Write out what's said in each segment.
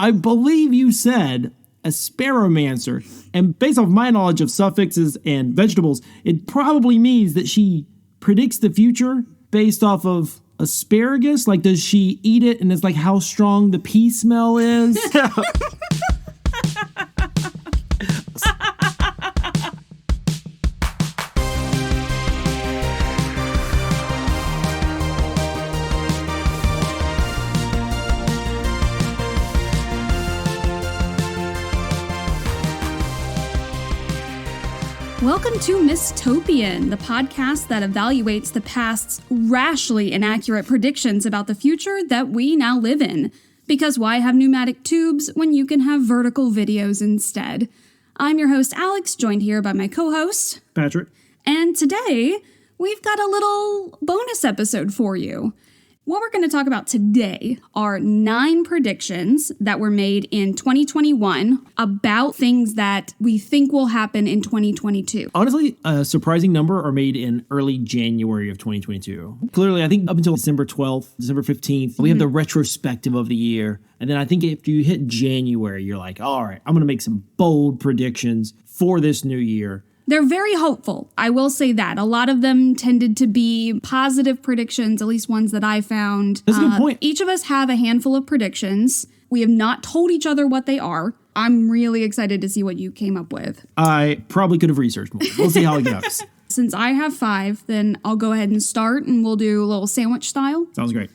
I believe you said asparamancer. And based off my knowledge of suffixes and vegetables, it probably means that she predicts the future based off of asparagus. Like, does she eat it and it's like how strong the pea smell is? Welcome to Mistopian, the podcast that evaluates the past's rashly inaccurate predictions about the future that we now live in. Because why have pneumatic tubes when you can have vertical videos instead? I'm your host, Alex, joined here by my co-host, Patrick. And today, we've got a little bonus episode for you. What we're going to talk about today are 9 predictions that were made in 2021 about things that we think will happen in 2022. Honestly, a surprising number are made in early January of 2022. Clearly, I think up until December 12th, December 15th, we have the retrospective of the year. And then I think if you hit January, you're like, all right, I'm going to make some bold predictions for this new year. They're very hopeful. I will say that. A lot of them tended to be positive predictions, at least ones that I found. That's a good point. Each of us have a handful of predictions. We have not told each other what they are. I'm really excited to see what you came up with. I probably could have researched more. We'll see how it goes. Since I have 5, then I'll go ahead and start, and we'll do a little sandwich style. Sounds great.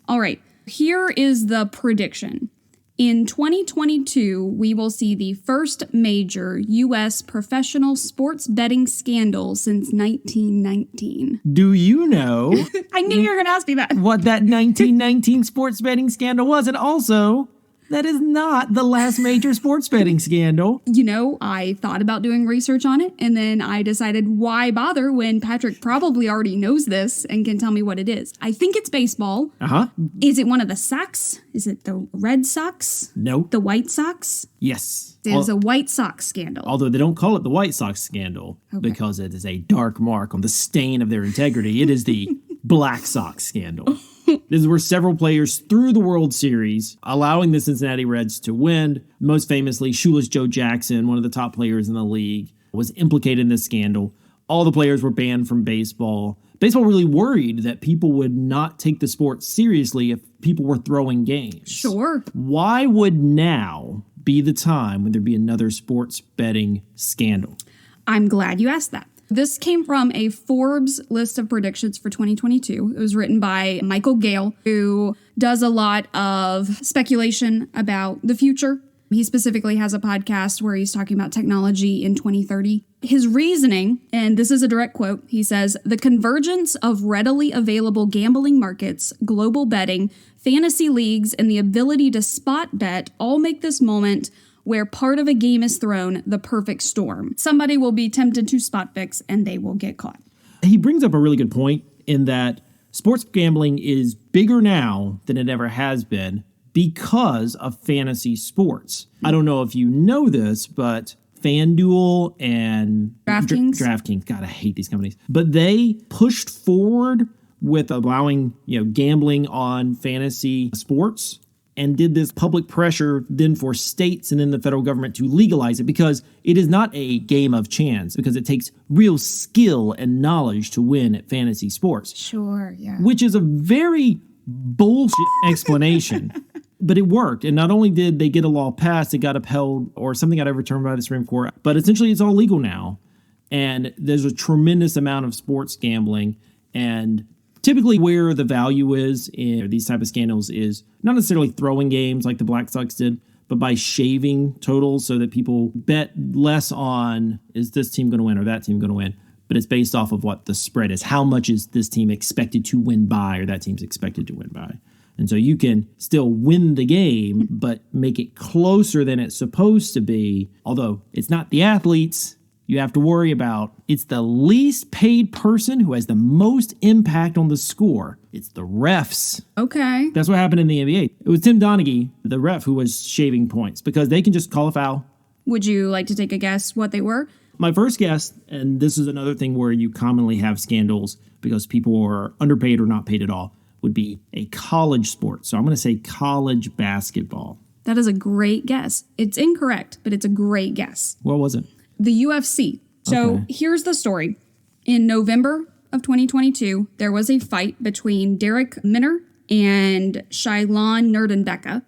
All right. Here is the prediction. In 2022, we will see the first major U.S. professional sports betting scandal since 1919. Do you know I knew you were going to ask me that. what that 1919 sports betting scandal was? And also, that is not the last major sports betting scandal. You know, I thought about doing research on it, and then I decided why bother when Patrick probably already knows this and can tell me what it is. I think it's baseball. Uh-huh. Is it one of the Sox? Is it the Red Sox? No. The White Sox? Yes. There's a White Sox scandal. Although they don't call it the White Sox scandal because it is a dark mark on the stain of their integrity. It is the Black Sox scandal. This is where several players threw the World Series, allowing the Cincinnati Reds to win. Most famously, Shoeless Joe Jackson, one of the top players in the league, was implicated in this scandal. All the players were banned from baseball. Baseball really worried that people would not take the sport seriously if people were throwing games. Sure. Why would now be the time when there'd be another sports betting scandal? I'm glad you asked that. This came from a Forbes list of predictions for 2022. It was written by Michael Gale, who does a lot of speculation about the future. He specifically has a podcast where he's talking about technology in 2030. His reasoning, and this is a direct quote, he says, "The convergence of readily available gambling markets, global betting, fantasy leagues, and the ability to spot bet all make this moment where part of a game is thrown the perfect storm. Somebody will be tempted to spot fix and they will get caught." He brings up a really good point in that sports gambling is bigger now than it ever has been because of fantasy sports. I don't know if you know this, but FanDuel and DraftKings, God, I hate these companies, but they pushed forward with allowing, gambling on fantasy sports and did this public pressure then for states and then the federal government to legalize it because it is not a game of chance, because it takes real skill and knowledge to win at fantasy sports. Sure, yeah. Which is a very bullshit explanation. But it worked. And not only did they get a law passed, it got upheld or something got overturned by the Supreme Court, but essentially it's all legal now. And there's a tremendous amount of sports gambling. And typically where the value is in these type of scandals is not necessarily throwing games like the Black Sox did, but by shaving totals so that people bet less on, is this team going to win or that team going to win? But it's based off of what the spread is. How much is this team expected to win by or that team's expected to win by? And so you can still win the game, but make it closer than it's supposed to be. Although it's not the athletes you have to worry about. It's the least paid person who has the most impact on the score. It's the refs. Okay. That's what happened in the NBA. It was Tim Donaghy, the ref, who was shaving points because they can just call a foul. Would you like to take a guess what they were? My first guess, and this is another thing where you commonly have scandals because people are underpaid or not paid at all, would be a college sport. So I'm going to say college basketball. That is a great guess. It's incorrect, but it's a great guess. What was it? The UFC. So Okay. here's the story. In November of 2022, there was a fight between Derek Minner and Shailon Nerdenbecka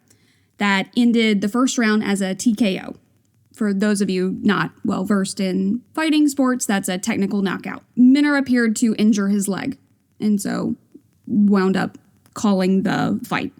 that ended the first round as a TKO. For those of you not well versed in fighting sports, that's a technical knockout. Minner appeared to injure his leg, and so wound up calling the fight.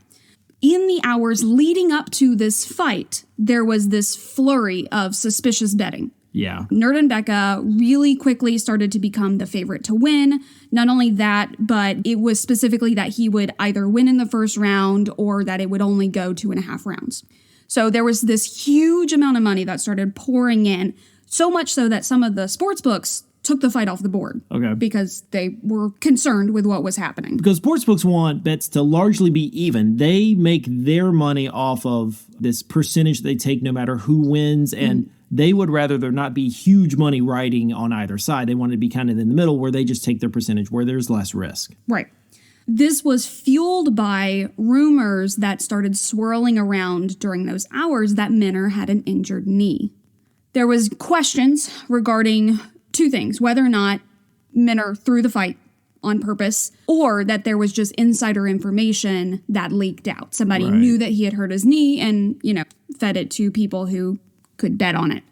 In the hours leading up to this fight, there was this flurry of suspicious betting. Yeah. Nerdenbecka really quickly started to become the favorite to win. Not only that, but it was specifically that he would either win in the first round or that it would only go 2.5 rounds. So there was this huge amount of money that started pouring in, so much so that some of the sports books took the fight off the board. Okay. Because they were concerned with what was happening. Because sportsbooks want bets to largely be even. They make their money off of this percentage they take no matter who wins, and they would rather there not be huge money riding on either side. They want it to be kind of in the middle where they just take their percentage where there's less risk. Right. This was fueled by rumors that started swirling around during those hours that Minner had an injured knee. There was questions regarding two things, whether or not Minner threw the fight on purpose or that there was just insider information that leaked out. Somebody Right. knew that he had hurt his knee and, fed it to people who could bet on it.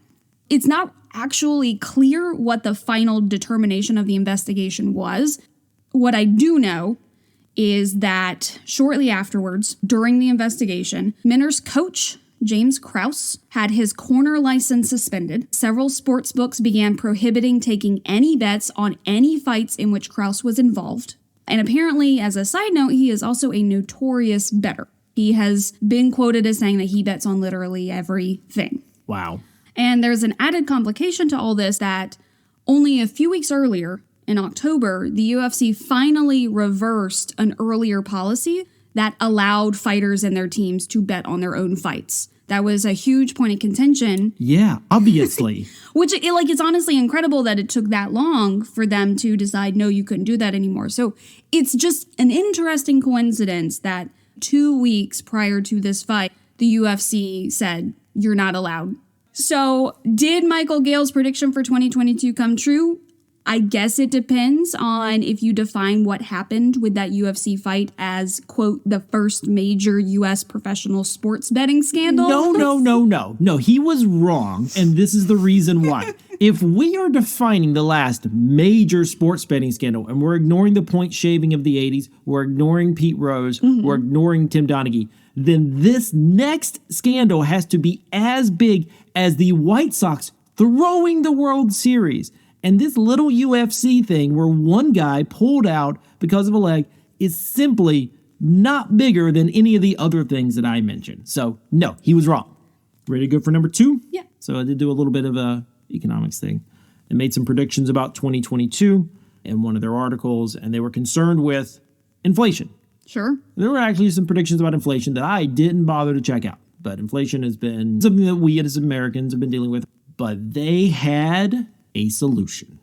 It's not actually clear what the final determination of the investigation was. What I do know is that shortly afterwards, during the investigation, Minner's coach, James Krause, had his corner license suspended. Several sports books began prohibiting taking any bets on any fights in which Krause was involved. And apparently, as a side note, he is also a notorious bettor. He has been quoted as saying that he bets on literally everything. Wow. And there's an added complication to all this that only a few weeks earlier, in October, the UFC finally reversed an earlier policy that allowed fighters and their teams to bet on their own fights. That was a huge point of contention. Yeah, obviously. Which, it's honestly incredible that it took that long for them to decide, no, you couldn't do that anymore. So it's just an interesting coincidence that 2 weeks prior to this fight, the UFC said, you're not allowed. So did Michael Gale's prediction for 2022 come true? I guess it depends on if you define what happened with that UFC fight as, quote, the first major U.S. professional sports betting scandal. No, he was wrong, and this is the reason why. If we are defining the last major sports betting scandal, and we're ignoring the point shaving of the 80s, we're ignoring Pete Rose, we're ignoring Tim Donaghy, then this next scandal has to be as big as the White Sox throwing the World Series. And this little UFC thing where one guy pulled out because of a leg is simply not bigger than any of the other things that I mentioned. So, no, he was wrong. Ready to go for number 2? Yeah. So I did do a little bit of a economics thing and made some predictions about 2022 in one of their articles, and they were concerned with inflation. Sure. There were actually some predictions about inflation that I didn't bother to check out. But inflation has been something that we as Americans have been dealing with. But they had a solution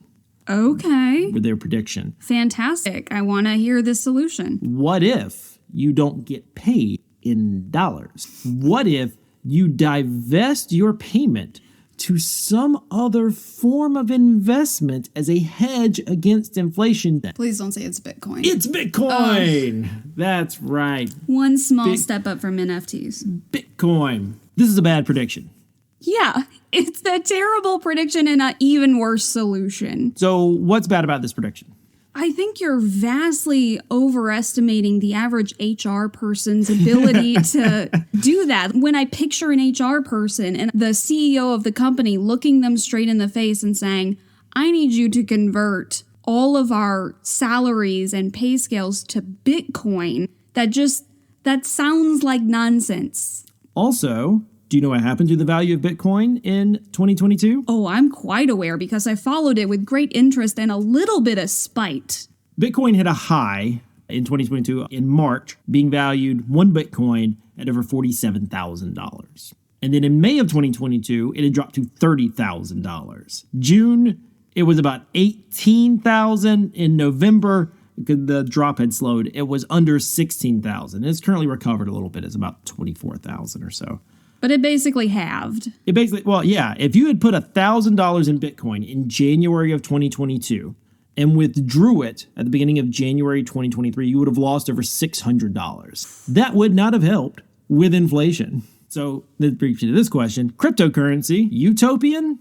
Okay. with their prediction. Fantastic. I want to hear this solution. What if you don't get paid in dollars? What if you divest your payment to some other form of investment as a hedge against inflation? Please don't say it's Bitcoin. It's Bitcoin! That's right. One small step up from NFTs. Bitcoin. This is a bad prediction. Yeah, it's a terrible prediction and an even worse solution. So what's bad about this prediction? I think you're vastly overestimating the average HR person's ability to do that. When I picture an HR person and the CEO of the company looking them straight in the face and saying, I need you to convert all of our salaries and pay scales to Bitcoin, that sounds like nonsense. Also, do you know what happened to the value of Bitcoin in 2022? Oh, I'm quite aware because I followed it with great interest and a little bit of spite. Bitcoin hit a high in 2022 in March, being valued one Bitcoin at over $47,000. And then in May of 2022, it had dropped to $30,000. June, it was about $18,000. In November, the drop had slowed. It was under $16,000. It's currently recovered a little bit. It's about $24,000 or so. But it basically halved. If you had put $1,000 in Bitcoin in January of 2022 and withdrew it at the beginning of January 2023, you would have lost over $600. That would not have helped with inflation. So that brings you to this question: cryptocurrency, utopian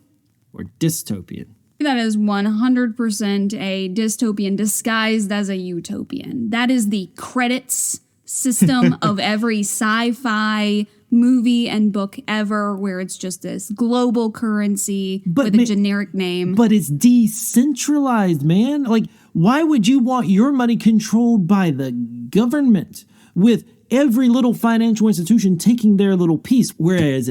or dystopian? That is 100% a dystopian disguised as a utopian. That is the credits system of every sci-fi movie and book ever, where it's just this global currency with a generic name. But it's decentralized, man. Like, why would you want your money controlled by the government with every little financial institution taking their little piece? Whereas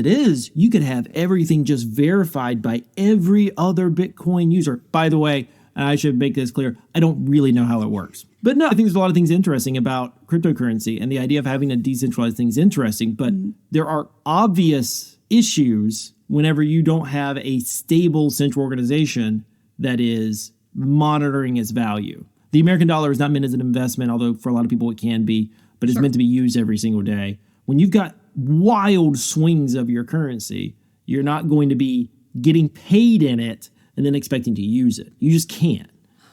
you could have everything just verified by every other Bitcoin user. By the way, and I should make this clear, I don't really know how it works. But no, I think there's a lot of things interesting about cryptocurrency, and the idea of having a decentralized thing is interesting, but there are obvious issues whenever you don't have a stable central organization that is monitoring its value. The American dollar is not meant as an investment, although for a lot of people it can be, but it's meant to be used every single day. When you've got wild swings of your currency, you're not going to be getting paid in it and then expecting to use it. You just can't.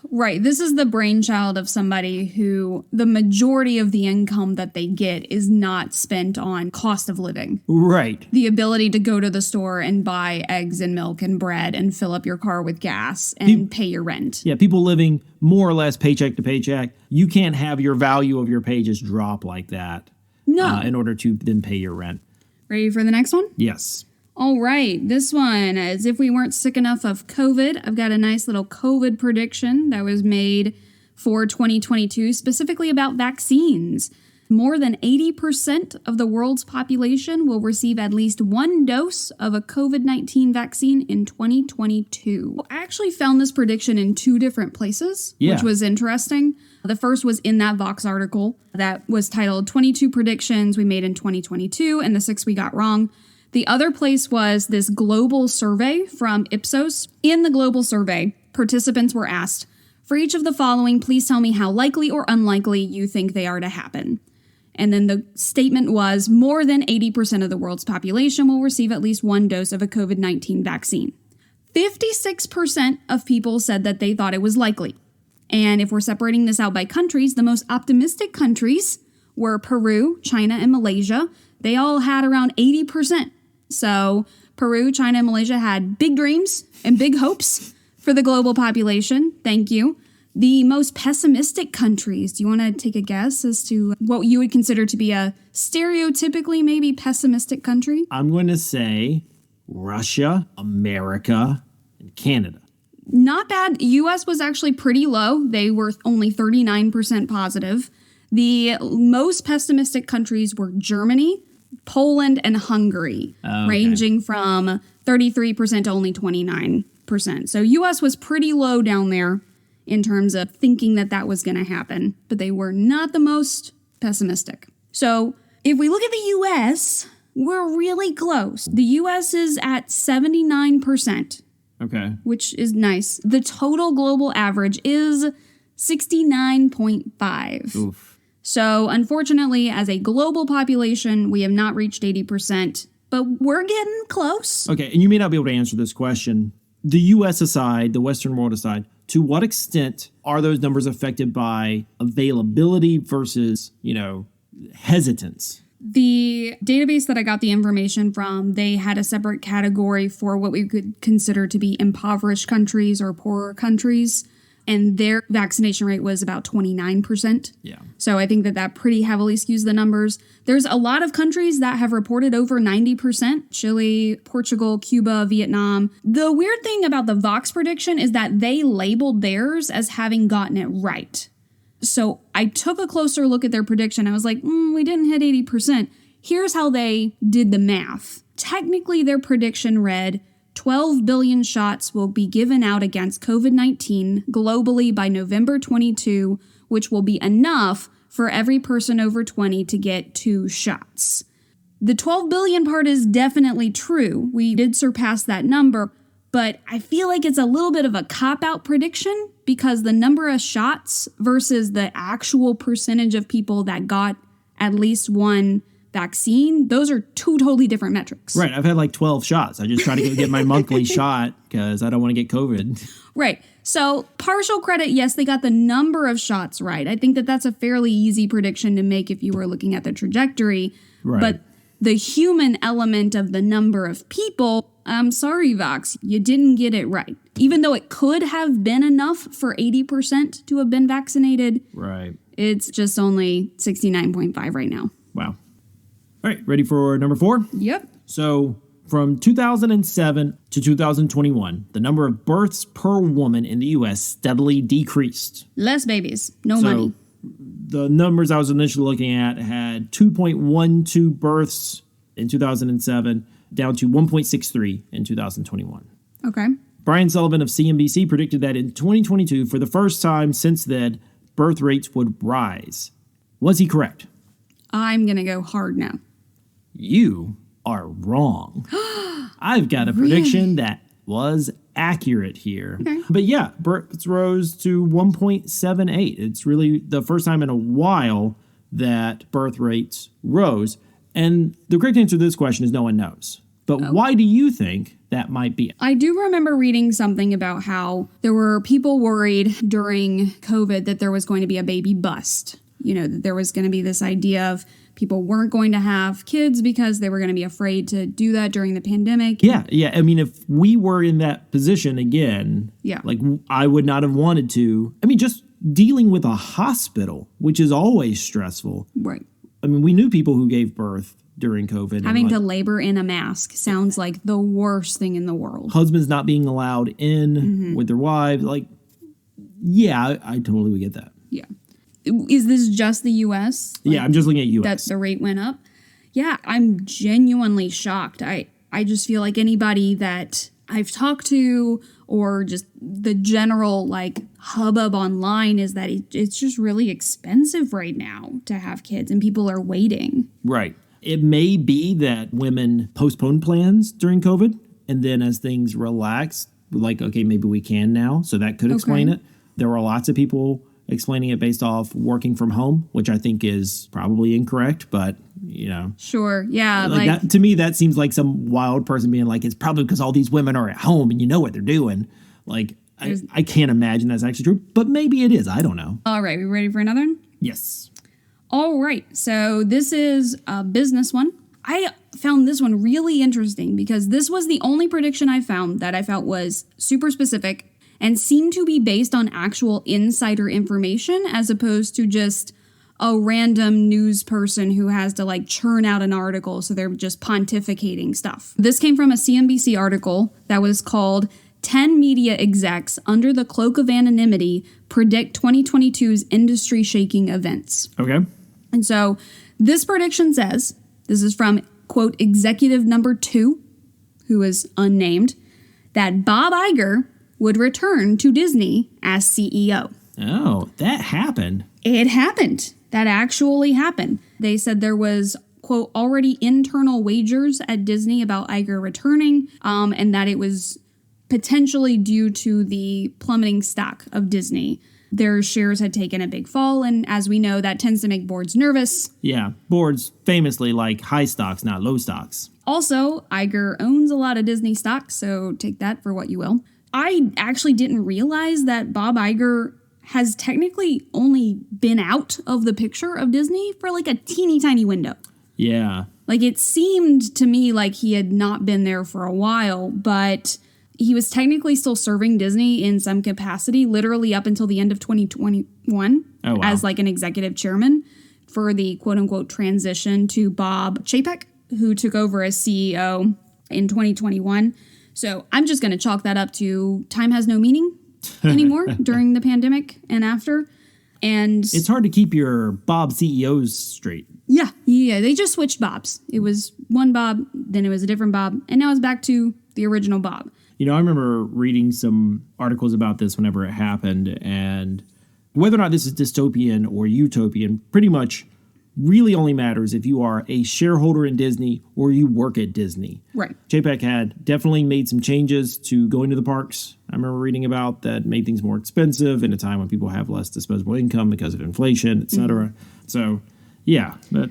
Right. This is the brainchild of somebody who the majority of the income that they get is not spent on cost of living. Right. The ability to go to the store and buy eggs and milk and bread and fill up your car with gas and pay your rent. Yeah, people living more or less paycheck to paycheck. You can't have your value of your pay just drop like that. No. In order to then pay your rent. Ready for the next one? Yes. All right, this one, as if we weren't sick enough of COVID, I've got a nice little COVID prediction that was made for 2022, specifically about vaccines. More than 80% of the world's population will receive at least one dose of a COVID-19 vaccine in 2022. I actually found this prediction in two different places, which was interesting. The first was in that Vox article that was titled 22 Predictions We Made in 2022 and the 6 We Got Wrong. The other place was this global survey from Ipsos. In the global survey, participants were asked, for each of the following, please tell me how likely or unlikely you think they are to happen. And then the statement was, more than 80% of the world's population will receive at least one dose of a COVID-19 vaccine. 56% of people said that they thought it was likely. And if we're separating this out by countries, the most optimistic countries were Peru, China, and Malaysia. They all had around 80%. So Peru, China, and Malaysia had big dreams and big hopes for the global population. Thank you. The most pessimistic countries, do you want to take a guess as to what you would consider to be a stereotypically maybe pessimistic country? I'm going to say Russia, America, and Canada. Not bad. US was actually pretty low. They were only 39% positive. The most pessimistic countries were Germany, Poland, and Hungary, ranging from 33% to only 29%. So US was pretty low down there in terms of thinking that that was going to happen, but they were not the most pessimistic. So if we look at the US, we're really close. The US is at 79%. Okay. Which is nice. The total global average is 69.5. Oof. So, unfortunately, as a global population, we have not reached 80%, but we're getting close. Okay, and you may not be able to answer this question. The U.S. aside, the Western world aside, to what extent are those numbers affected by availability versus, hesitance? The database that I got the information from, they had a separate category for what we could consider to be impoverished countries or poorer countries. And their vaccination rate was about 29%. Yeah. So I think that pretty heavily skews the numbers. There's a lot of countries that have reported over 90%. Chile, Portugal, Cuba, Vietnam. The weird thing about the Vox prediction is that they labeled theirs as having gotten it right. So I took a closer look at their prediction. I was like, we didn't hit 80%. Here's how they did the math. Technically, their prediction read, 12 billion shots will be given out against COVID-19 globally by November 22, which will be enough for every person over 20 to get 2 shots. The 12 billion part is definitely true. We did surpass that number, but I feel like it's a little bit of a cop-out prediction because the number of shots versus the actual percentage of people that got at least one vaccine, those are two totally different metrics. Right. I've had like 12 shots. I just try to go get my monthly shot because I don't want to get COVID. Right. So partial credit, yes, they got the number of shots right. I think that that's a fairly easy prediction to make if you were looking at the trajectory. Right. But the human element of the number of people, I'm sorry, Vox, you didn't get it right. Even though it could have been enough for 80% to have been vaccinated, Right. it's just only 69.5 right now. Wow. All right. Ready for number 4? Yep. So from 2007 to 2021, the number of births per woman in the U.S. steadily decreased. Less babies, no money. The numbers I was initially looking at had 2.12 births in 2007, down to 1.63 in 2021. Okay. Brian Sullivan of CNBC predicted that in 2022, for the first time since then, birth rates would rise. Was he correct? I'm going to go hard now. You are wrong. I've got a prediction that was accurate here. Okay. But yeah, births rose to 1.78. It's really the first time in a while that birth rates rose. And the correct answer to this question is no one knows. But why do you think that might be? I do remember reading something about how there were people worried during COVID that there was going to be a baby bust. You know, that there was going to be this idea of people weren't going to have kids because they were going to be afraid to do that during the pandemic. Yeah. I mean, if we were in that position again, like I would not have wanted to. I mean, just dealing with a hospital, which is always stressful. Right. I mean, we knew people who gave birth during COVID. Having to labor in a mask sounds like the worst thing in the world. Husbands not being allowed in with their wives. Like, yeah, I totally would get that. Yeah. Is this just the U.S.? Yeah, I'm just looking at U.S. That the rate went up? Yeah, I'm genuinely shocked. I just feel like anybody that I've talked to or just the general like hubbub online is that it's just really expensive right now to have kids and people are waiting. Right. It may be that women postponed plans during COVID and then as things relaxed, like, okay, maybe we can now. So that could explain it. There were lots of people explaining it based off working from home, which I think is probably incorrect, but you know. Sure. Yeah. Like that, to me, that seems like some wild person being like, it's probably because all these women are at home and you know what they're doing. Like, I can't imagine that's actually true, but maybe it is. I don't know. All right. We ready for another one? Yes. All right. So this is a business one. I found this one really interesting because this was the only prediction I found that I felt was super specific and seemed to be based on actual insider information as opposed to just a random news person who has to like churn out an article, so they're just pontificating stuff. This came from a CNBC article that was called 10 Media Execs Under the Cloak of Anonymity Predict 2022's Industry Shaking Events. Okay. And so this prediction says, this is from, quote, executive number 2, who is unnamed, that Bob Iger would return to Disney as CEO. Oh, that happened. It happened. That actually happened. They said there was, quote, already internal wagers at Disney about Iger returning, and that it was potentially due to the plummeting stock of Disney. Their shares had taken a big fall, and as we know, that tends to make boards nervous. Yeah, boards famously like high stocks, not low stocks. Also, Iger owns a lot of Disney stock, so take that for what you will. I actually didn't realize that Bob Iger has technically only been out of the picture of Disney for like a teeny tiny window. Yeah. Like it seemed to me like he had not been there for a while, but he was technically still serving Disney in some capacity, literally up until the end of 2021 as like an executive chairman for the quote unquote transition to Bob Chapek, who took over as CEO in 2021. So I'm just going to chalk that up to time has no meaning anymore during the pandemic and after. And it's hard to keep your Bob CEOs straight. Yeah. They just switched Bobs. It was one Bob, then it was a different Bob, and now it's back to the original Bob. You know, I remember reading some articles about this whenever it happened, and whether or not this is dystopian or utopian pretty much really only matters if you are a shareholder in Disney or you work at Disney. Right. Chapek had definitely made some changes to going to the parks. I remember reading about that made things more expensive in a time when people have less disposable income because of inflation, etc. So, yeah, but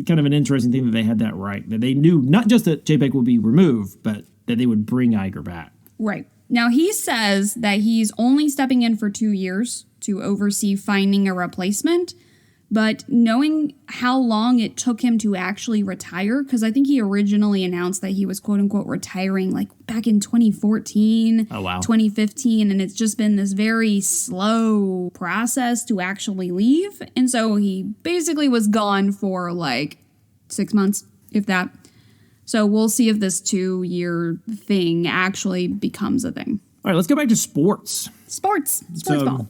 kind of an interesting thing that they had that right. That they knew not just that JPEG would be removed, but that they would bring Iger back. Right. Now, he says that he's only stepping in for 2 years to oversee finding a replacement. But knowing how long it took him to actually retire, because I think he originally announced that he was quote-unquote retiring like back in 2014, 2015, and it's just been this very slow process to actually leave. And so he basically was gone for like 6 months, if that. So we'll see if this 2-year thing actually becomes a thing. All right, let's go back to sports. Sports ball.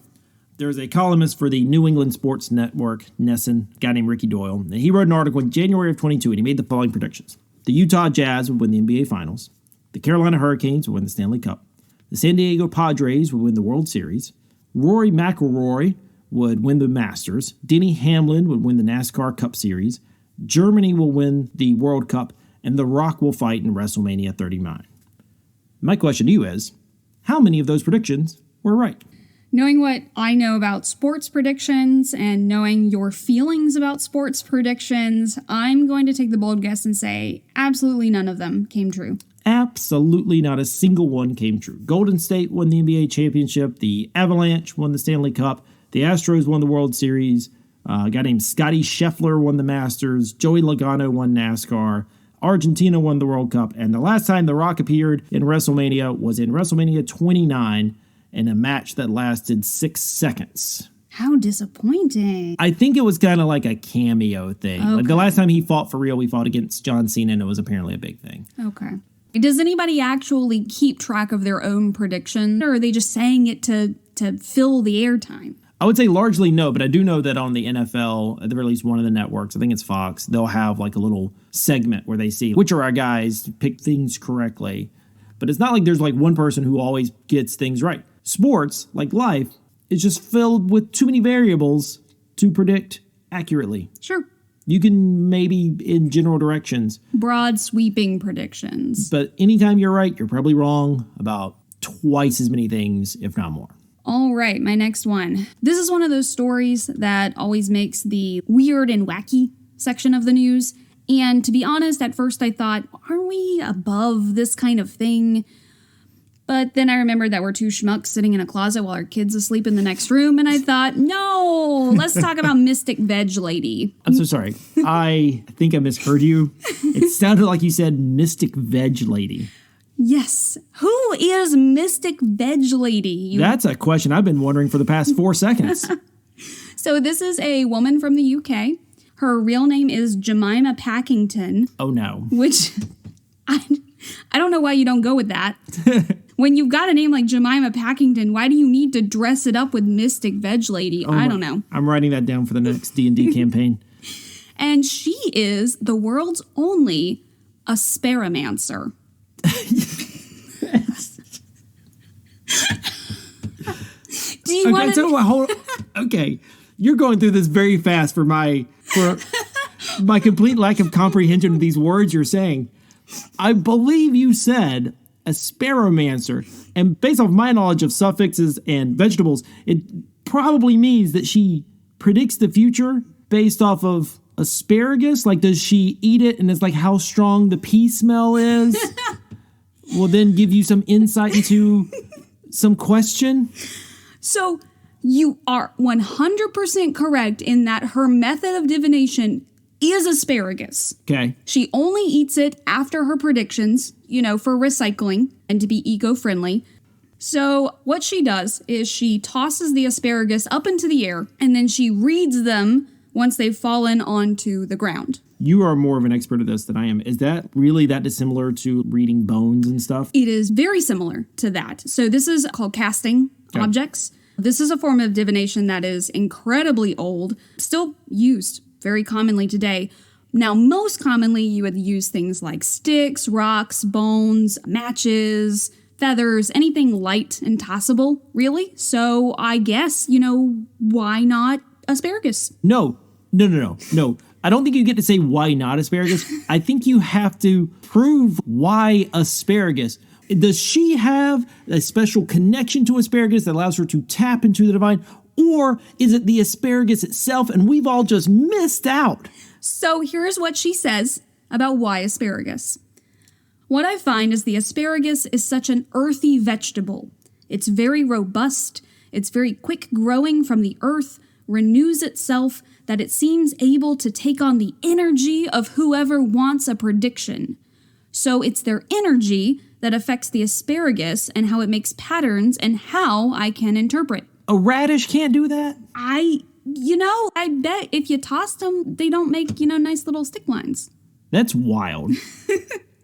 There's a columnist for the New England Sports Network, Nesson, a guy named Ricky Doyle, and he wrote an article in January of 22, and he made the following predictions. The Utah Jazz would win the NBA Finals. The Carolina Hurricanes would win the Stanley Cup. The San Diego Padres would win the World Series. Rory McIlroy would win the Masters. Denny Hamlin would win the NASCAR Cup Series. Germany will win the World Cup, and The Rock will fight in WrestleMania 39. My question to you is, how many of those predictions were right? Knowing what I know about sports predictions and knowing your feelings about sports predictions, I'm going to take the bold guess and say absolutely none of them came true. Absolutely not a single one came true. Golden State won the NBA championship. The Avalanche won the Stanley Cup. The Astros won the World Series. A guy named Scotty Scheffler won the Masters. Joey Logano won NASCAR. Argentina won the World Cup. And the last time The Rock appeared in WrestleMania was in WrestleMania 29 in a match that lasted 6 seconds. How disappointing. I think it was kind of like a cameo thing. Okay. Like the last time he fought for real, he fought against John Cena, and it was apparently a big thing. Okay. Does anybody actually keep track of their own prediction, or are they just saying it to fill the airtime? I would say largely no, but I do know that on the NFL, at the very least one of the networks, I think it's Fox, they'll have like a little segment where they see which are our guys to pick things correctly. But it's not like there's like one person who always gets things right. Sports, like life, is just filled with too many variables to predict accurately. Sure. You can maybe in general directions. Broad sweeping predictions. But anytime you're right, you're probably wrong about twice as many things, if not more. All right, my next one. This is one of those stories that always makes the weird and wacky section of the news. And to be honest, at first I thought, aren't we above this kind of thing? But then I remembered that we're two schmucks sitting in a closet while our kid's asleep in the next room. And I thought, no, let's talk about Mystic Veg Lady. I'm so sorry. I think I misheard you. It sounded like you said Mystic Veg Lady. Yes. Who is Mystic Veg Lady? That's a question I've been wondering for the past 4 seconds. So this is a woman from the UK. Her real name is Jemima Packington. Oh, no. Which, I don't know why you don't go with that. When you've got a name like Jemima Packington, why do you need to dress it up with Mystic Veg Lady? I don't know. I'm writing that down for the next D&D campaign. And she is the world's only asparamancer. Do you want to... Okay, you're going through this very fast for my complete lack of comprehension of these words you're saying. I believe you said asparamancer, and based off my knowledge of suffixes and vegetables, it probably means that she predicts the future based off of asparagus. Like, does she eat it and it's like how strong the pea smell is? Will then give you some insight into some question. So you are 100% correct in that her method of divination is asparagus. Okay. She only eats it after her predictions, for recycling and to be eco-friendly. So what she does is she tosses the asparagus up into the air and then she reads them once they've fallen onto the ground. You are more of an expert at this than I am. Is that really that dissimilar to reading bones and stuff? It is very similar to that. So this is called casting objects. This is a form of divination that is incredibly old, still used very commonly today. Now, most commonly, you would use things like sticks, rocks, bones, matches, feathers, anything light and tossable, really. So I guess, why not asparagus? No. I don't think you get to say why not asparagus. I think you have to prove why asparagus. Does she have a special connection to asparagus that allows her to tap into the divine? Or is it the asparagus itself and we've all just missed out So here's what she says about why asparagus. What I find is the asparagus is such an earthy vegetable. It's very robust, it's very quick growing from the earth, renews itself, that it seems able to take on the energy of whoever wants a prediction. So it's their energy that affects the asparagus and how it makes patterns and how I can interpret. A radish can't do that? I bet if you toss them, they don't make, nice little stick lines. That's wild.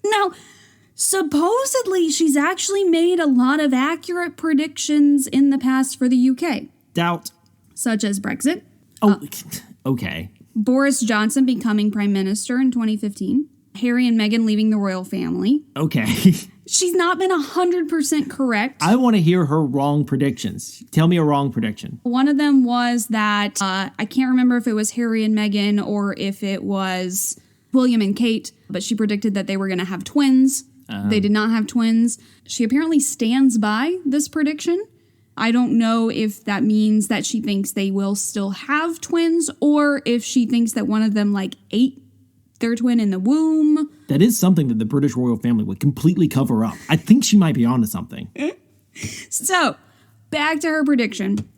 Now, supposedly she's actually made a lot of accurate predictions in the past for the UK. Doubt. Such as Brexit. Okay. Boris Johnson becoming prime minister in 2015. Harry and Meghan leaving the royal family. Okay. She's not been 100% correct. I want to hear her wrong predictions. Tell me a wrong prediction. One of them was that, I can't remember if it was Harry and Meghan or if it was William and Kate, but she predicted that they were going to have twins. They did not have twins. She apparently stands by this prediction. I don't know if that means that she thinks they will still have twins or if she thinks that one of them ate their twin in the womb. That is something that the British royal family would completely cover up. I think she might be onto something. So, back to her prediction.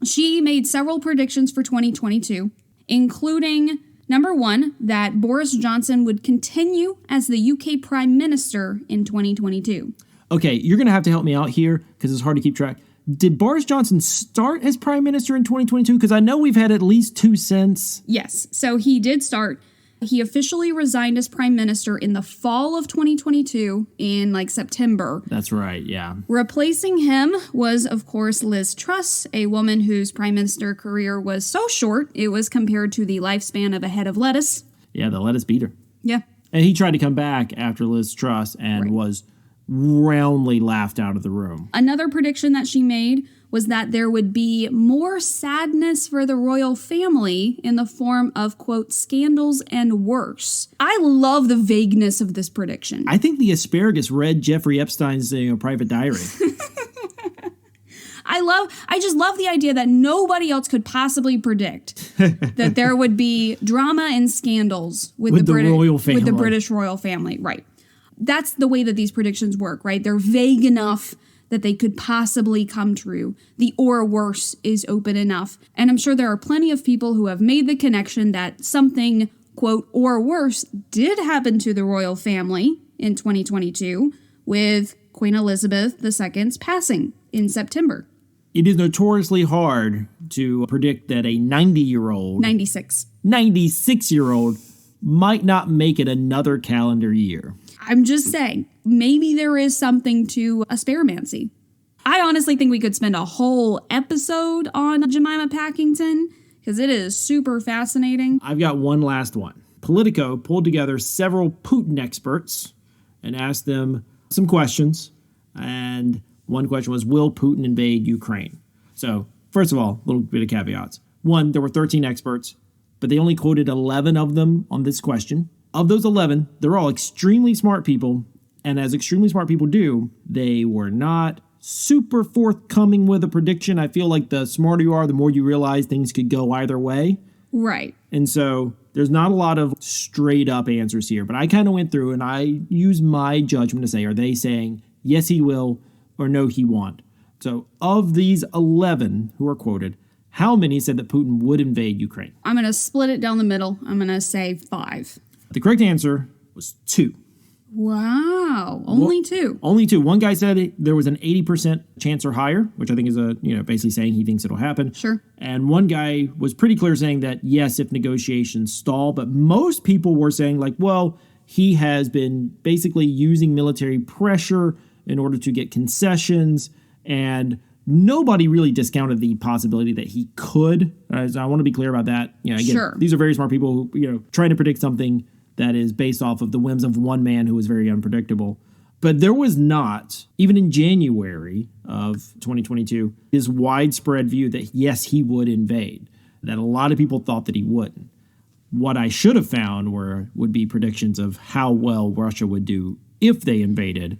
She made several predictions for 2022, including, number one, that Boris Johnson would continue as the UK Prime Minister in 2022. Okay, you're going to have to help me out here because it's hard to keep track. Did Boris Johnson start as Prime Minister in 2022? Because I know we've had at least two since. Yes, so he did start. He officially resigned as Prime Minister in the fall of 2022 in September. That's right, yeah. Replacing him was, of course, Liz Truss, a woman whose Prime Minister career was so short, it was compared to the lifespan of a head of lettuce. Yeah, the lettuce beat her. Yeah. And he tried to come back after Liz Truss and was roundly laughed out of the room. Another prediction that she made was that there would be more sadness for the royal family in the form of, quote, scandals and worse. I love the vagueness of this prediction. I think the asparagus read Jeffrey Epstein's private diary. I just love the idea that nobody else could possibly predict that there would be drama and scandals with the royal family. With the British royal family, right. That's the way that these predictions work, right? They're vague enough that they could possibly come true. The or worse is open enough. And I'm sure there are plenty of people who have made the connection that something, quote, or worse did happen to the royal family in 2022 with Queen Elizabeth II's passing in September. It is notoriously hard to predict that a 96-year-old might not make it another calendar year. I'm just saying, maybe there is something to asparamancy. I honestly think we could spend a whole episode on Jemima Packington because it is super fascinating. I've got one last one. Politico pulled together several Putin experts and asked them some questions. And one question was, will Putin invade Ukraine? So, first of all, a little bit of caveats. One, there were 13 experts, but they only quoted 11 of them on this question. Of those 11, they're all extremely smart people, and as extremely smart people do, they were not super forthcoming with a prediction. I feel like the smarter you are, the more you realize things could go either way. Right. And so there's not a lot of straight up answers here, but I kind of went through and I used my judgment to say, are they saying, yes, he will, or no, he won't? So of these 11 who are quoted, how many said that Putin would invade Ukraine? I'm going to split it down the middle. I'm going to say 5. The correct answer was 2. Wow. Only 2. Only 2. One guy said there was an 80% chance or higher, which I think is basically saying he thinks it'll happen. Sure. And one guy was pretty clear saying that, yes, if negotiations stall, but most people were saying well, he has been basically using military pressure in order to get concessions, and nobody really discounted the possibility that he could. So I want to be clear about that. Again, sure. These are very smart people who, trying to predict something that is based off of the whims of one man who was very unpredictable. But there was not, even in January of 2022, this widespread view that, yes, he would invade, that a lot of people thought that he wouldn't. What I should have found would be predictions of how well Russia would do if they invaded,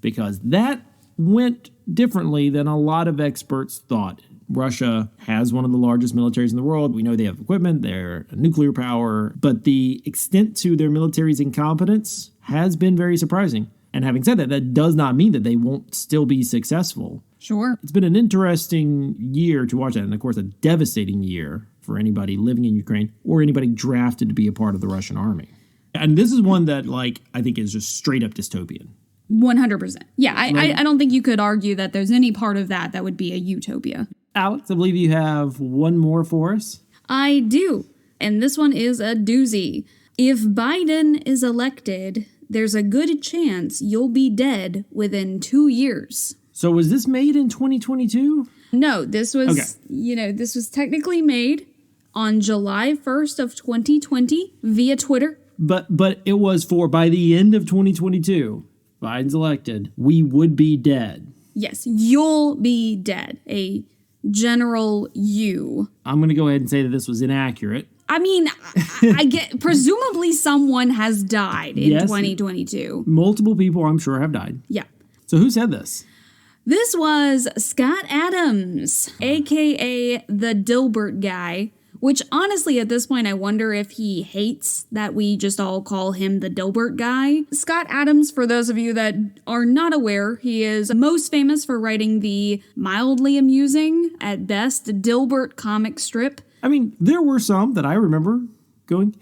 because that went differently than a lot of experts thought. Russia has one of the largest militaries in the world. We know they have equipment, they're a nuclear power, but the extent to their military's incompetence has been very surprising. And having said that, that does not mean that they won't still be successful. Sure. It's been an interesting year to watch that, and of course a devastating year for anybody living in Ukraine or anybody drafted to be a part of the Russian army. And this is one that, like, I think is just straight up dystopian. 100%. Yeah, I don't think you could argue that there's any part of that would be a utopia. Alex, I believe you have one more for us. I do. And this one is a doozy. If Biden is elected, there's a good chance you'll be dead within 2 years. So was this made in 2022? No, this was, this was technically made on July 1st of 2020 via Twitter. But it was for by the end of 2022, Biden's elected, we would be dead. Yes, you'll be dead. A general you. I'm going to go ahead and say that this was inaccurate. I mean, I get, presumably someone has died in 2022. Multiple people, I'm sure, have died. Yeah. So who said this? This was Scott Adams, a.k.a. the Dilbert guy, which honestly, at this point, I wonder if he hates that we just all call him the Dilbert guy. Scott Adams, for those of you that are not aware, he is most famous for writing the mildly amusing, at best, Dilbert comic strip. I mean, there were some that I remember going,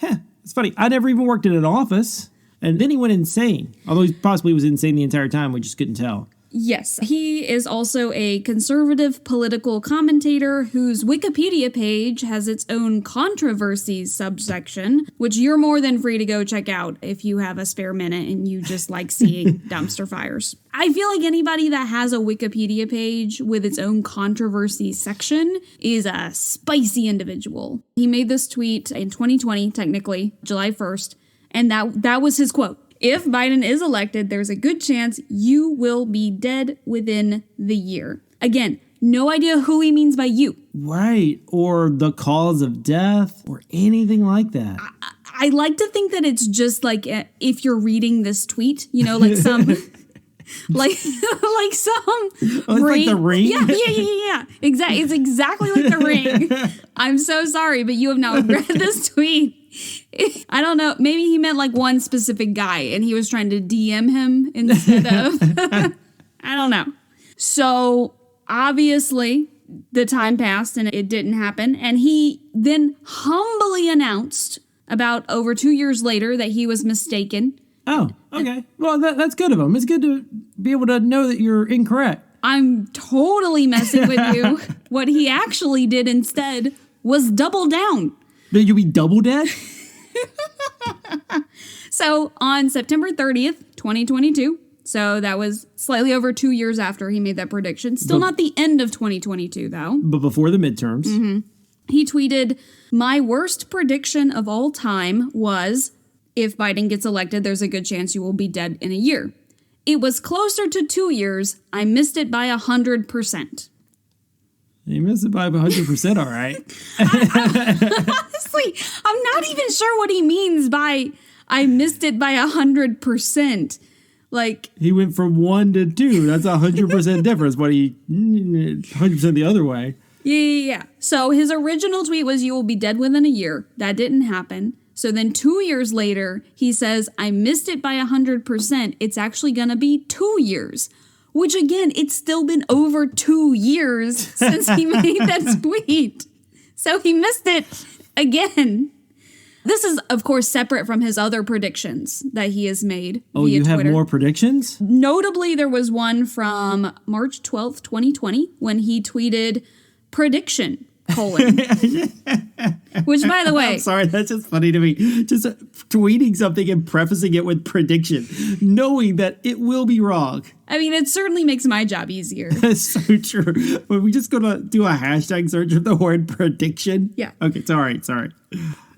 it's funny. I never even worked in an office. And then he went insane. Although he possibly was insane the entire time, we just couldn't tell. Yes, he is also a conservative political commentator whose Wikipedia page has its own controversies subsection, which you're more than free to go check out if you have a spare minute and you just like seeing dumpster fires. I feel like anybody that has a Wikipedia page with its own controversy section is a spicy individual. He made this tweet in 2020, technically, July 1st, and that was his quote. If Biden is elected, there's a good chance you will be dead within the year. Again, no idea who he means by you. Right. Or the cause of death or anything like that. I like to think that it's just like if you're reading this tweet, like some... like some ring. Like the Ring? Yeah. Exactly. It's exactly like the Ring. I'm so sorry, but you have now read this tweet. I don't know. Maybe he meant like one specific guy and he was trying to DM him instead of... I don't know. So obviously the time passed and it didn't happen. And he then humbly announced about over 2 years later that he was mistaken. Oh, okay. Well, that's good of him. It's good to be able to know that you're incorrect. I'm totally messing with you. What he actually did instead was double down. Did you be double dead? So on September 30th, 2022, so that was slightly over 2 years after he made that prediction. Still not the end of 2022, though. But before the midterms. Mm-hmm. He tweeted, "My worst prediction of all time was... if Biden gets elected, there's a good chance you will be dead in a year. It was closer to 2 years. I missed it by 100%. You missed it by 100%, all right. Honestly, I'm not even sure what he means by I missed it by 100%. Like, he went from 1 to 2. That's 100% difference, but he 100% the other way. Yeah. So his original tweet was, you will be dead within a year. That didn't happen. So then 2 years later, he says, I missed it by 100%. It's actually going to be 2 years. Which again, it's still been over 2 years since he made that tweet. So he missed it again. This is, of course, separate from his other predictions that he has made via you have Twitter. more predictions? Notably, there was one from March 12th, 2020, when he tweeted, prediction, : which, by the way... I'm sorry, that's just funny to me. Just tweeting something and prefacing it with prediction, knowing that it will be wrong. I mean, it certainly makes my job easier. That's so true. But we just gonna do a hashtag search of the word prediction? Yeah. Okay, sorry.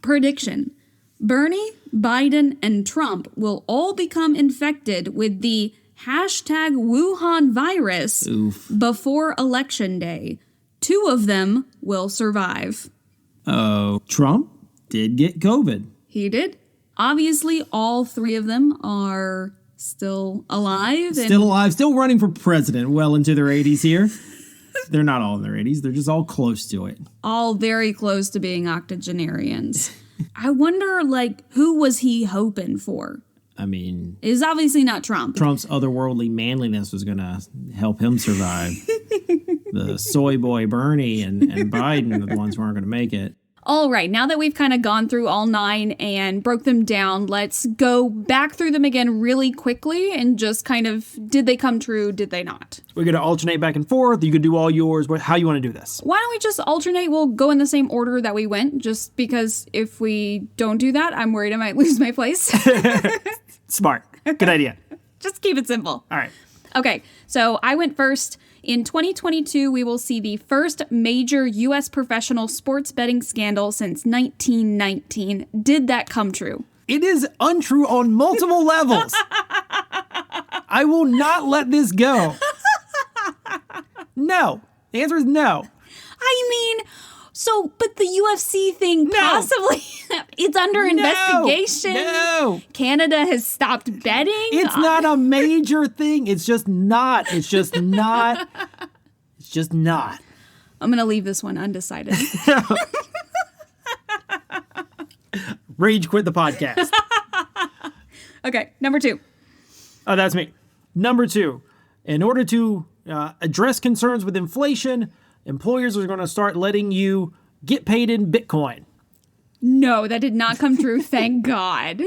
Prediction. Bernie, Biden, and Trump will all become infected with the hashtag Wuhan virus before Election Day. 2 of them will survive. Oh, Trump did get COVID. He did. Obviously, all 3 of them are still alive. Still alive, still running for president well into their 80s here. They're not all in their 80s. They're just all close to it. All very close to being octogenarians. I wonder, who was he hoping for? I mean, It's obviously not Trump. Trump's otherworldly manliness was going to help him survive. The soy boy Bernie and Biden are the ones who aren't going to make it. All right, now that we've kind of gone through all 9 and broke them down, let's go back through them again really quickly and just kind of, did they come true, did they not? We're going to alternate back and forth. You can do all yours. How you want to do this? Why don't we just alternate? We'll go in the same order that we went, just because if we don't do that, I'm worried I might lose my place. Smart. Good idea. Just keep it simple. All right. Okay, so I went first. In 2022, we will see the first major U.S. professional sports betting scandal since 1919. Did that come true? It is untrue on multiple levels. I will not let this go. No. The answer is no. I mean, but the UFC thing possibly, it's under investigation. No. Canada has stopped betting. It's not a major thing. It's just not. It's just not. It's just not. I'm going to leave this one undecided. Rage quit the podcast. Okay, number 2. Oh, that's me. Number 2. In order to address concerns with inflation, employers are going to start letting you get paid in Bitcoin. No, that did not come true. Thank God.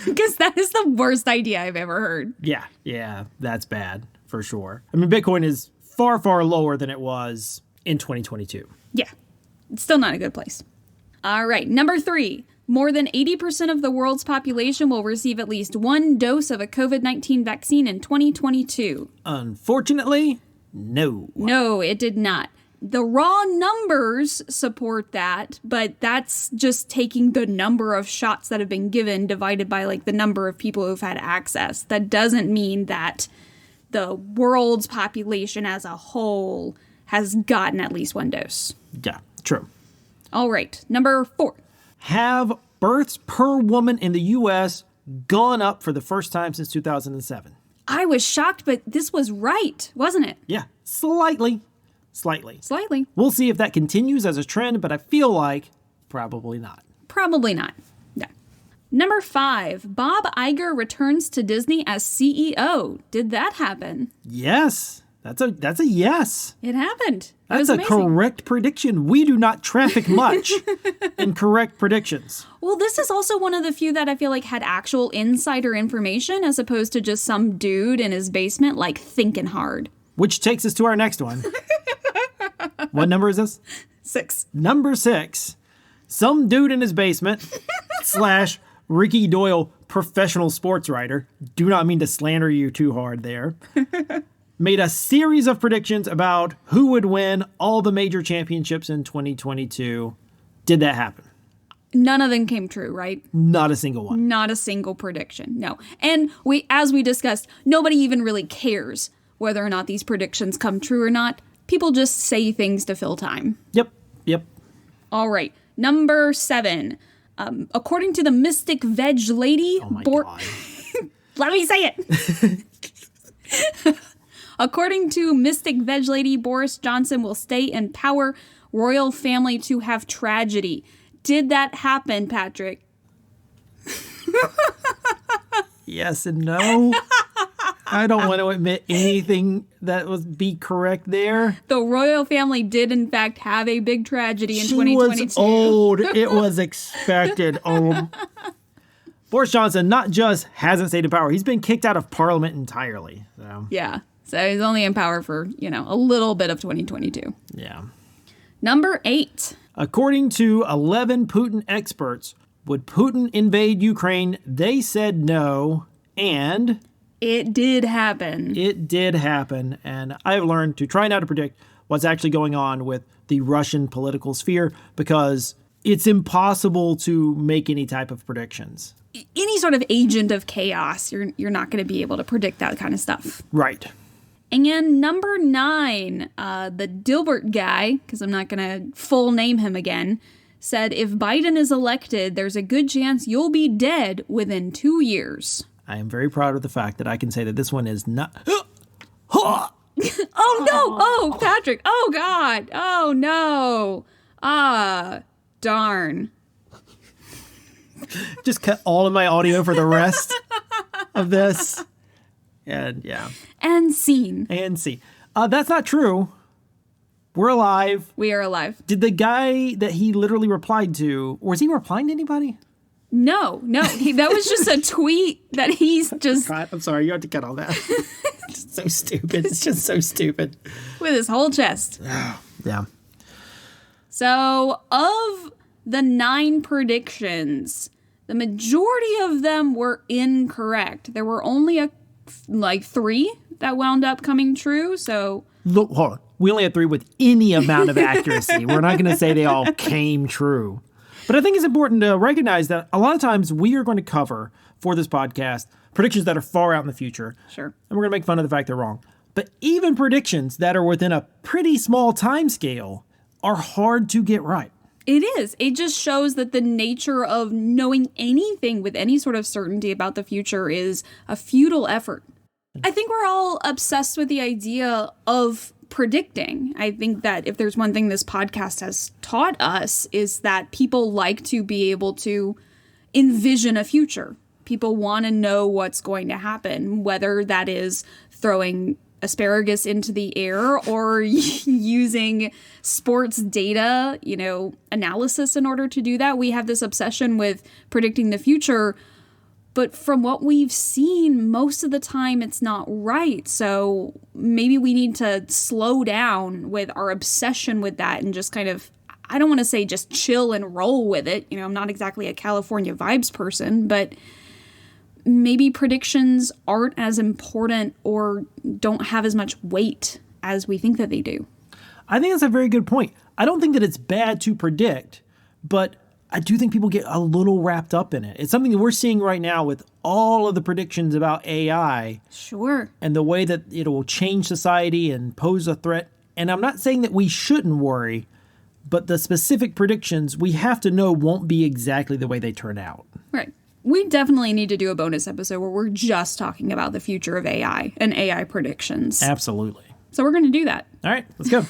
Because that is the worst idea I've ever heard. Yeah, that's bad for sure. I mean, Bitcoin is far, far lower than it was in 2022. Yeah, it's still not a good place. All right, number 3. More than 80% of the world's population will receive at least 1 dose of a COVID-19 vaccine in 2022. Unfortunately, no. No, it did not. The raw numbers support that, but that's just taking the number of shots that have been given divided by the number of people who've had access. That doesn't mean that the world's population as a whole has gotten at least 1 dose. Yeah, true. All right, number 4. Have births per woman in the U.S. gone up for the first time since 2007? I was shocked, but this was right, wasn't it? Yeah, slightly. Slightly. We'll see if that continues as a trend, but I feel like probably not. Probably not. No. Number 5, Bob Iger returns to Disney as CEO. Did that happen? Yes. That's a yes. It happened. That's a correct prediction. We do not traffic much in correct predictions. Well, this is also one of the few that I feel like had actual insider information as opposed to just some dude in his basement thinking hard. Which takes us to our next one. What number is this? 6. Number 6. Some dude in his basement / Ricky Doyle, professional sports writer. Do not mean to slander you too hard there. Made a series of predictions about who would win all the major championships in 2022. Did that happen? None of them came true, right? Not a single one. Not a single prediction, no. And as we discussed, nobody even really cares whether or not these predictions come true or not. People just say things to fill time. Yep. All right. Number 7. According to the Mystic Veg Lady... Oh my God. Let me say it. According to Mystic Veg Lady, Boris Johnson will stay in power, royal family to have tragedy. Did that happen, Patrick? Yes and no. I don't want to admit anything that would be correct there. The royal family did, in fact, have a big tragedy in 2022. She was old. It was expected. Boris Johnson not just hasn't stayed in power, he's been kicked out of Parliament entirely. So. Yeah. So he's only in power for, a little bit of 2022. Yeah. Number 8. According to 11 Putin experts, would Putin invade Ukraine? They said no, and... It did happen. It did happen, and I've learned to try not to predict what's actually going on with the Russian political sphere because it's impossible to make any type of predictions. Any sort of agent of chaos, you're not going to be able to predict that kind of stuff. Right. And number 9, the Dilbert guy, because I'm not going to full name him again, said if Biden is elected, there's a good chance you'll be dead within 2 years. I am very proud of the fact that I can say that this one is not... Oh, no. Oh, Patrick. Oh, God. Oh, no. Darn. Just cut all of my audio for the rest of this. And yeah. And scene. And see. That's not true. We're alive. We are alive. Did the guy that he literally replied to, or was he replying to anybody? No. That was just a tweet that he's just... God, I'm sorry. You have to cut all that. It's so stupid. It's just so stupid. With his whole chest. Yeah. So, of the 9 predictions, the majority of them were incorrect. There were only 3 that wound up coming true, so... Look, hold on. We only had 3 with any amount of accuracy. We're not going to say they all came true. But I think it's important to recognize that a lot of times we are going to cover, for this podcast, predictions that are far out in the future. Sure. And we're going to make fun of the fact they're wrong. But even predictions that are within a pretty small time scale are hard to get right. It is. It just shows that the nature of knowing anything with any sort of certainty about the future is a futile effort. I think we're all obsessed with the idea of predicting. I think that if there's one thing this podcast has taught us is that people like to be able to envision a future. People want to know what's going to happen, whether that is throwing asparagus into the air or using sports data, analysis in order to do that. We have this obsession with predicting the future. But from what we've seen, most of the time it's not right. So maybe we need to slow down with our obsession with that and just kind of, I don't want to say just chill and roll with it. I'm not exactly a California vibes person, but maybe predictions aren't as important or don't have as much weight as we think that they do. I think that's a very good point. I don't think that it's bad to predict, but I do think people get a little wrapped up in it. It's something that we're seeing right now with all of the predictions about AI. Sure. And the way that it will change society and pose a threat. And I'm not saying that we shouldn't worry, but the specific predictions we have to know won't be exactly the way they turn out. Right. We definitely need to do a bonus episode where we're just talking about the future of AI and AI predictions. Absolutely. So we're going to do that. All right, let's go.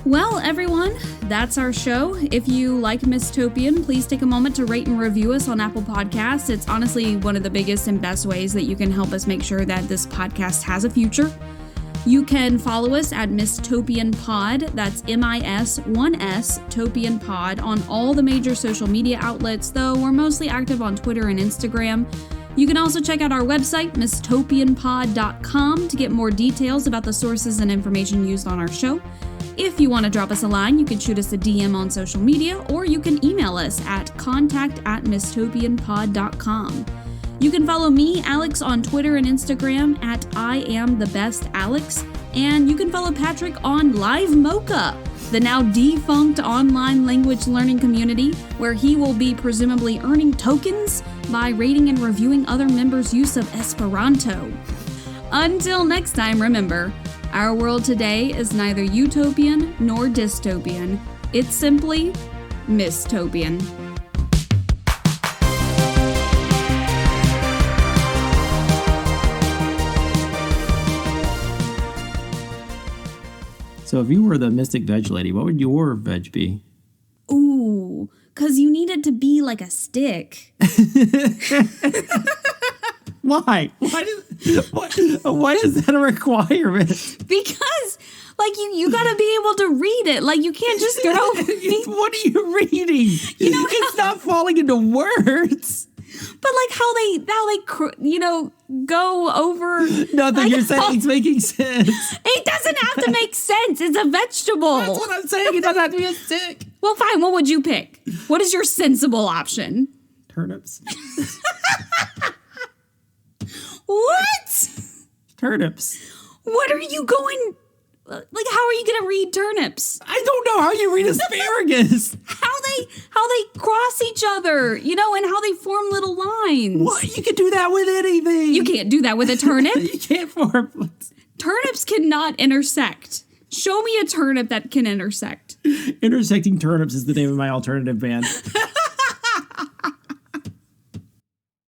Well, everyone, that's our show. If you like Mistopian, please take a moment to rate and review us on Apple Podcasts. It's honestly one of the biggest and best ways that you can help us make sure that this podcast has a future. You can follow us at Mistopian Pod, that's MIS1S Topian Pod, on all the major social media outlets, though we're mostly active on Twitter and Instagram. You can also check out our website, mistopianpod.com, to get more details about the sources and information used on our show. If you want to drop us a line, you can shoot us a DM on social media, or you can email us at contact@mistopianpod.com. You can follow me, Alex, on Twitter and Instagram at IamTheBestAlex, and you can follow Patrick on Live Mocha, the now defunct online language learning community, where he will be presumably earning tokens by rating and reviewing other members' use of Esperanto. Until next time, remember, our world today is neither utopian nor dystopian. It's simply Mistopian. So if you were the Mystic Veg Lady, what would your veg be? Ooh, because you need it to be like a stick. Why? Why is that a requirement? Because, you gotta be able to read it. You can't just go... What are you reading? It's not falling into words. But how they go over... Nothing you're saying is making sense. It doesn't have to make sense. It's a vegetable. That's what I'm saying. It doesn't have to be a stick. Well, fine. What would you pick? What is your sensible option? Turnips. What? Turnips. What are you going... how are you going to read turnips? I don't know how you read asparagus. How they cross each other, and how they form little lines. What? You can do that with anything. You can't do that with a turnip. You can't form... Turnips cannot intersect. Show me a turnip that can intersect. Intersecting Turnips is the name of my alternative band.